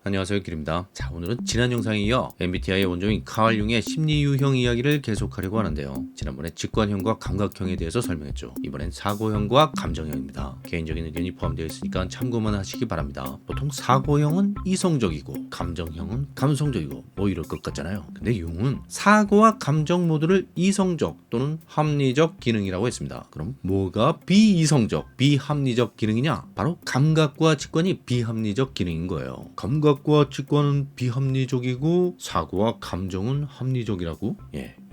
안녕하세요, 길입니다. 자, 오늘은 지난 영상에 이어 MBTI의 원조인 카얼 융의 심리 유형 이야기를 계속하려고 하는데요. 지난번에 직관형과 감각형에 대해서 설명했죠. 이번엔 사고형과 감정형입니다. 개인적인 의견이 포함되어 있으니까 참고만 하시기 바랍니다. 보통 사고형은 이성적이고 감정형은 감성적이고 뭐 이럴 것 같잖아요. 근데 융은 사고와 감정 모두를 이성적 또는 합리적 기능이라고 했습니다. 그럼 뭐가 비이성적, 비합리적 기능이냐? 바로 감각과 직관이 비합리적 기능인 거예요. 감각과 직관은 비합리적이고 사고와 감정은 합리적이라고?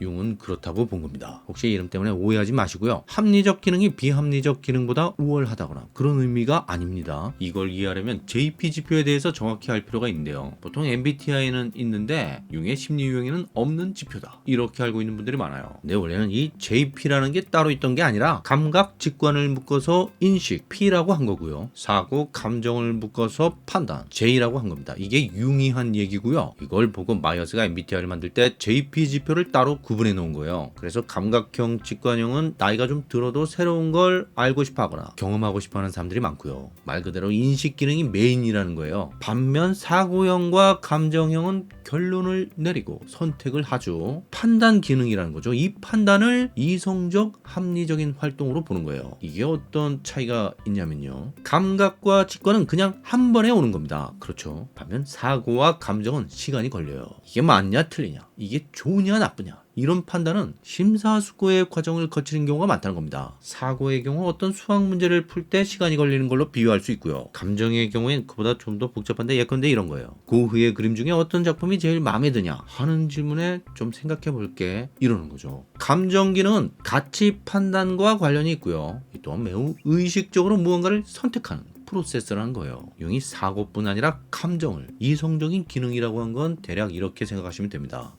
융은 그렇다고 본 겁니다. 혹시 이름 때문에 오해하지 마시고요. 합리적 기능이 비합리적 기능보다 우월하다거나 그런 의미가 아닙니다. 이걸 이해하려면 JP 지표에 대해서 정확히 알 필요가 있는데요. 보통 MBTI는 있는데 융의 심리 유형에는 없는 지표다. 이렇게 알고 있는 분들이 많아요. 근데 원래는 이 JP라는 게 따로 있던 게 아니라 감각, 직관을 묶어서 인식, P라고 한 거고요. 사고, 감정을 묶어서 판단, J라고 한 겁니다. 이게 융이 한 얘기고요. 이걸 보고 마이어스가 MBTI를 만들 때 JP 지표를 따로 구분해 놓은 거예요. 그래서 감각형, 직관형은 나이가 좀 들어도 새로운 걸 알고 싶어 하거나 경험하고 싶어 하는 사람들이 많고요. 말 그대로 인식 기능이 메인이라는 거예요. 반면 사고형과 감정형은 결론을 내리고 선택을 하죠. 판단 기능이라는 거죠. 이 판단을 이성적, 합리적인 활동으로 보는 거예요. 이게 어떤 차이가 있냐면요. 감각과 직관은 그냥 한 번에 오는 겁니다. 그렇죠. 반면 사고와 감정은 시간이 걸려요. 이게 맞냐 틀리냐, 이게 좋으냐 나쁘냐, 이런 판단은 심사숙고의 과정을 거치는 경우가 많다는 겁니다. 사고의 경우 어떤 수학 문제를 풀 때 시간이 걸리는 걸로 비유할 수 있고요. 감정의 경우엔 그보다 좀 더 복잡한데 예컨대 이런 거예요. 고흐의 그림 중에 어떤 작품이 제일 마음에 드냐 하는 질문에 좀 생각해 볼게, 이러는 거죠. 감정 기능은 가치 판단과 관련이 있고요. 또한 매우 의식적으로 무언가를 선택하는 프로세스라는 거예요. 융이 사고뿐 아니라 감정을 이성적인 기능이라고 한 건 대략 이렇게 생각하시면 됩니다.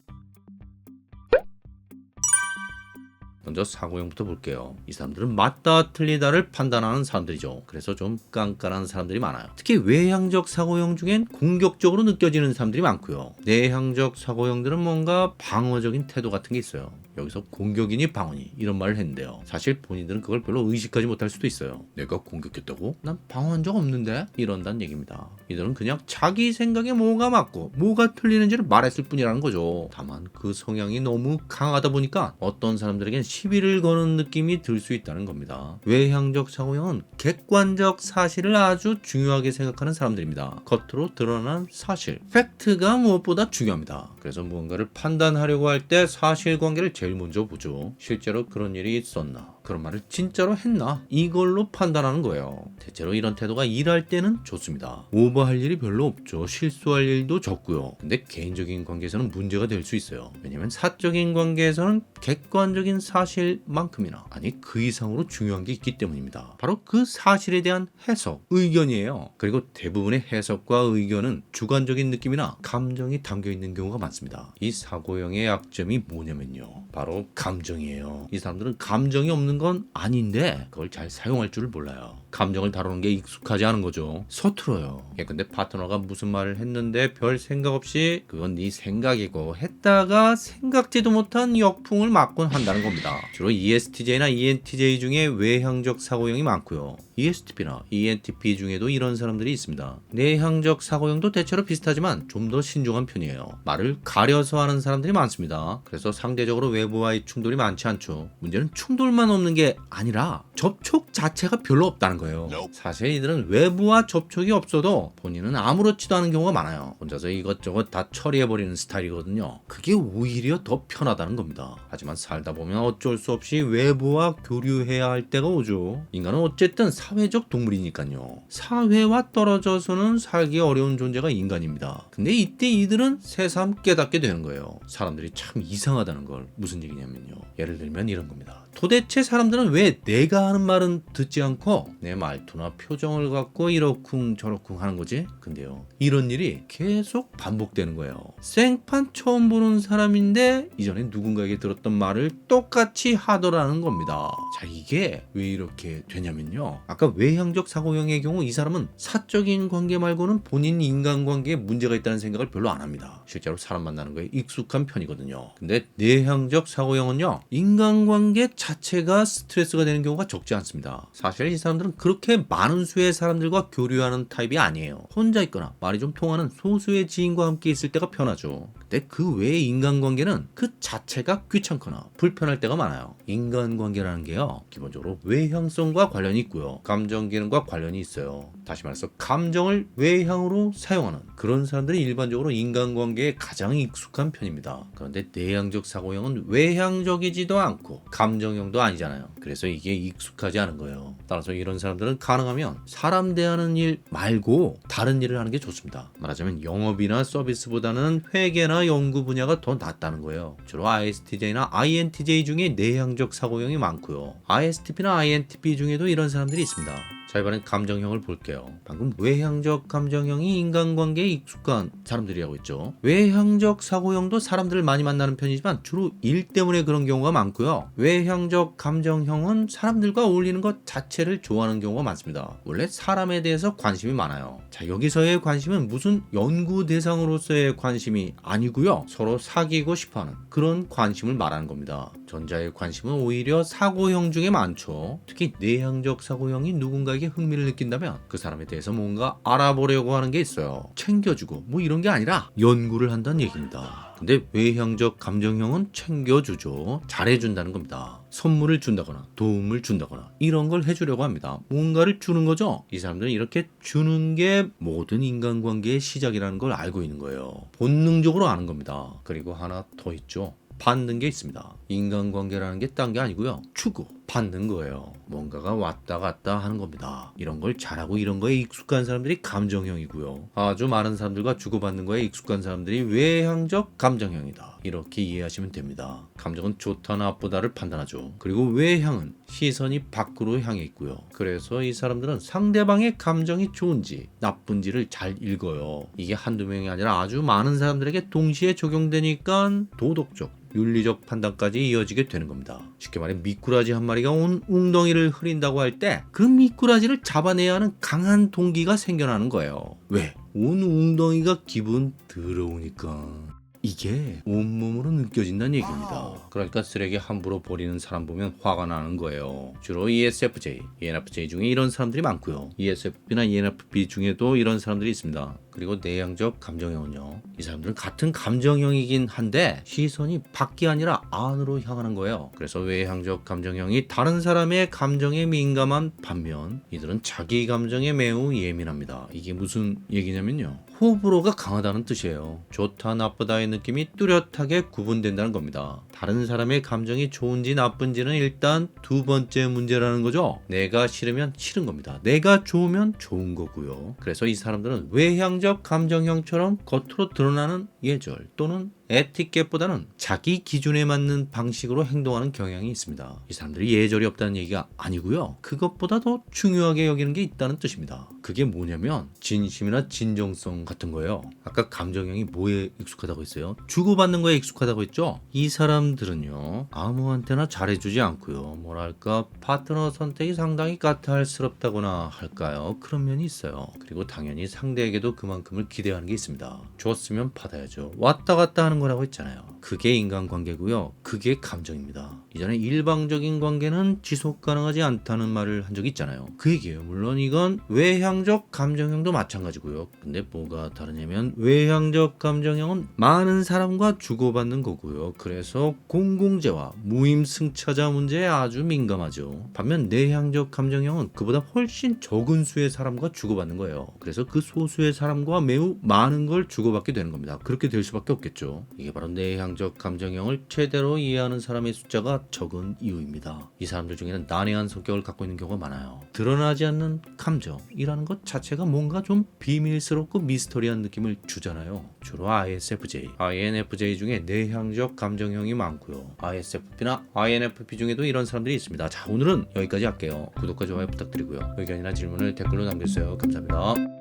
먼저 사고형부터 볼게요. 이 사람들은 맞다 틀리다를 판단하는 사람들이죠. 그래서 좀 깐깐한 사람들이 많아요. 특히 외향적 사고형 중엔 공격적으로 느껴지는 사람들이 많고요. 내향적 사고형들은 뭔가 방어적인 태도 같은 게 있어요. 여기서 공격이니 방어니 이런 말을 했는데요. 사실 본인들은 그걸 별로 의식하지 못할 수도 있어요. 내가 공격했다고? 난 방어한 적 없는데? 이런다는 얘기입니다. 이들은 그냥 자기 생각에 뭐가 맞고 뭐가 틀리는지를 말했을 뿐이라는 거죠. 다만 그 성향이 너무 강하다 보니까 어떤 사람들에겐 시비를 거는 느낌이 들 수 있다는 겁니다. 외향적 사고형은 객관적 사실을 아주 중요하게 생각하는 사람들입니다. 겉으로 드러난 사실, 팩트가 무엇보다 중요합니다. 그래서 무언가를 판단하려고 할 때 사실관계를 제일 먼저 보죠. 실제로 그런 일이 있었나? 그런 말을 진짜로 했나? 이걸로 판단하는 거예요. 대체로 이런 태도가 일할 때는 좋습니다. 오버할 일이 별로 없죠. 실수할 일도 적고요. 근데 개인적인 관계에서는 문제가 될 수 있어요. 왜냐면 사적인 관계에서는 객관적인 사실만큼이나 아니 그 이상으로 중요한 게 있기 때문입니다. 바로 그 사실에 대한 해석, 의견이에요. 그리고 대부분의 해석과 의견은 주관적인 느낌이나 감정이 담겨 있는 경우가 많습니다. 이 사고형의 약점이 뭐냐면요. 바로 감정이에요. 이 사람들은 감정이 없는 건 아닌데 그걸 잘 사용할 줄을 몰라요. 감정을 다루는 게 익숙하지 않은 거죠. 서툴어요. 근데 파트너가 무슨 말을 했는데 별 생각 없이 그건 네 생각이고 했다가 생각지도 못한 역풍을 맞곤 한다는 겁니다. 주로 ESTJ나 ENTJ 중에 외향적 사고형이 많고요. ESTP나 ENTP 중에도 이런 사람들이 있습니다. 내향적 사고형도 대체로 비슷하지만 좀 더 신중한 편이에요. 말을 가려서 하는 사람들이 많습니다. 그래서 상대적으로 외부와의 충돌이 많지 않죠. 문제는 충돌만 없는 게 아니라 접촉 자체가 별로 없다는 거예요. 사실 이들은 외부와 접촉이 없어도 본인은 아무렇지도 않은 경우가 많아요. 혼자서 이것저것 다 처리해버리는 스타일이거든요. 그게 오히려 더 편하다는 겁니다. 하지만 살다 보면 어쩔 수 없이 외부와 교류해야 할 때가 오죠. 인간은 어쨌든 사회적 동물이니까요. 사회와 떨어져서는 살기 어려운 존재가 인간입니다. 근데 이때 이들은 새삼 깨닫게 되는 거예요. 사람들이 참 이상하다는 걸. 무슨 얘기냐면요. 예를 들면 이런 겁니다. 도대체 사람들은 왜 내가 하는 말은 듣지 않고 내 말투나 표정을 갖고 이러쿵 저러쿵 하는 거지? 근데요, 이런 일이 계속 반복되는 거예요. 생판 처음 보는 사람인데 이전에 누군가에게 들었던 말을 똑같이 하더라는 겁니다. 자, 이게 왜 이렇게 되냐면요. 아까 외향적 사고형의 경우 이 사람은 사적인 관계 말고는 본인 인간관계에 문제가 있다는 생각을 별로 안 합니다. 실제로 사람 만나는 거에 익숙한 편이거든요. 근데 내향적 사고형은요, 인간관계 자체가 스트레스가 되는 경우가 적지 않습니다. 사실 이 사람들은 그렇게 많은 수의 사람들과 교류하는 타입이 아니에요. 혼자 있거나 말이 좀 통하는 소수의 지인과 함께 있을 때가 편하죠. 근데 그 외의 인간관계는 그 자체가 귀찮거나 불편할 때가 많아요. 인간관계라는 게요, 기본적으로 외향성과 관련이 있고요, 감정 기능과 관련이 있어요. 다시 말해서 감정을 외향으로 사용하는 그런 사람들이 일반적으로 인간관계에 가장 익숙한 편입니다. 그런데 내향적 사고형은 외향적이지도 않고 감정형도 아니잖아요. 그래서 이게 익숙하지 않은 거예요. 따라서 이런 사람들은 가능하면 사람 대하는 일 말고 다른 일을 하는 게 좋습니다. 말하자면 영업이나 서비스보다는 회계나 연구 분야가 더 낫다는 거예요. 주로 ISTJ나 INTJ 중에 내향적 사고형이 많고요, ISTP나 INTP 중에도 이런 사람들이 있습니다. 자, 이번엔 감정형을 볼게요. 방금 외향적 감정형이 인간관계에 익숙한 사람들이라고 했죠. 외향적 사고형도 사람들을 많이 만나는 편이지만 주로 일 때문에 그런 경우가 많고요, 외향적 감정형은 사람들과 어울리는 것 자체를 좋아하는 경우가 많습니다. 원래 사람에 대해서 관심이 많아요. 자, 여기서의 관심은 무슨 연구 대상으로서의 관심이 아니고요, 서로 사귀고 싶어하는 그런 관심을 말하는 겁니다. 전자의 관심은 오히려 사고형 중에 많죠. 특히 내향적 사고형이 누군가에게 흥미를 느낀다면 그 사람에 대해서 뭔가 알아보려고 하는 게 있어요. 챙겨주고 뭐 이런 게 아니라 연구를 한다는 얘기입니다. 근데 외향적 감정형은 챙겨주죠. 잘해준다는 겁니다. 선물을 준다거나 도움을 준다거나 이런 걸 해주려고 합니다. 뭔가를 주는 거죠. 이 사람들은 이렇게 주는 게 모든 인간관계의 시작이라는 걸 알고 있는 거예요. 본능적으로 아는 겁니다. 그리고 하나 더 있죠. 받는 게 있습니다. 인간관계라는 게 딴 게 아니고요, 주고 받는 거예요. 뭔가가 왔다 갔다 하는 겁니다. 이런 걸 잘하고 이런 거에 익숙한 사람들이 감정형이고요, 아주 많은 사람들과 주고받는 거에 익숙한 사람들이 외향적 감정형이다. 이렇게 이해하시면 됩니다. 감정은 좋다 나쁘다를 판단하죠. 그리고 외향은 시선이 밖으로 향해 있고요. 그래서 이 사람들은 상대방의 감정이 좋은지 나쁜지를 잘 읽어요. 이게 한두 명이 아니라 아주 많은 사람들에게 동시에 적용되니까 도덕적, 윤리적 판단까지 이어지게 되는 겁니다. 쉽게 말해 미꾸라지 한 마리가 온 웅덩이를 흐린다고 할 때 그 미꾸라지를 잡아내야 하는 강한 동기가 생겨나는 거예요. 왜? 온 웅덩이가 기분 더러우니까. 이게 온몸으로 느껴진다는 얘기입니다. 그러니까 쓰레기 함부로 버리는 사람 보면 화가 나는 거예요. 주로 ESFJ, ENFJ 중에 이런 사람들이 많고요, ESFP나 ENFP 중에도 이런 사람들이 있습니다. 그리고 내향적 감정형은요, 이 사람들은 같은 감정형이긴 한데 시선이 밖이 아니라 안으로 향하는 거예요. 그래서 외향적 감정형이 다른 사람의 감정에 민감한 반면 이들은 자기 감정에 매우 예민합니다. 이게 무슨 얘기냐면요, 호불호가 강하다는 뜻이에요. 좋다 나쁘다의 느낌이 뚜렷하게 구분된다는 겁니다. 다른 사람의 감정이 좋은지 나쁜지는 일단 두 번째 문제라는 거죠. 내가 싫으면 싫은 겁니다. 내가 좋으면 좋은 거고요. 그래서 이 사람들은 외향적 감정형처럼 겉으로 드러나는 예절 또는 에티켓보다는 자기 기준에 맞는 방식으로 행동하는 경향이 있습니다. 이 사람들이 예절이 없다는 얘기가 아니고요, 그것보다 더 중요하게 여기는 게 있다는 뜻입니다. 그게 뭐냐면 진심이나 진정성 같은 거예요. 아까 감정형이 뭐에 익숙하다고 했어요? 주고받는 거에 익숙하다고 했죠? 이 사람들은요, 아무한테나 잘해주지 않고요, 뭐랄까 파트너 선택이 상당히 까탈스럽다거나 할까요? 그런 면이 있어요. 그리고 당연히 상대에게도 그만큼을 기대하는 게 있습니다. 줬으면 받아야죠. 왔다 갔다 하는 거라고 했잖아요. 그게 인간관계고요, 그게 감정입니다. 이전에 일방적인 관계는 지속 가능하지 않다는 말을 한 적이 있잖아요. 그 얘기예요. 물론 이건 외향적 감정형도 마찬가지고요. 근데 뭐가 다르냐면 외향적 감정형은 많은 사람과 주고받는 거고요. 그래서 공공재와 무임승차자 문제에 아주 민감하죠. 반면 내향적 감정형은 그보다 훨씬 적은 수의 사람과 주고받는 거예요. 그래서 그 소수의 사람과 매우 많은 걸 주고받게 되는 겁니다. 그렇게 될 수밖에 없겠죠. 이게 바로 내향적 감정형을 최대로 이해하는 사람의 숫자가 적은 이유입니다. 이 사람들 중에는 난해한 성격을 갖고 있는 경우가 많아요. 드러나지 않는 감정이라는 것 자체가 뭔가 좀 비밀스럽고 미스터리한 느낌을 주잖아요. 주로 ISFJ, INFJ 중에 내향적 감정형이 많고요, ISFP나 INFP 중에도 이런 사람들이 있습니다. 자, 오늘은 여기까지 할게요. 구독과 좋아요 부탁드리고요, 의견이나 질문을 댓글로 남겨주세요. 감사합니다.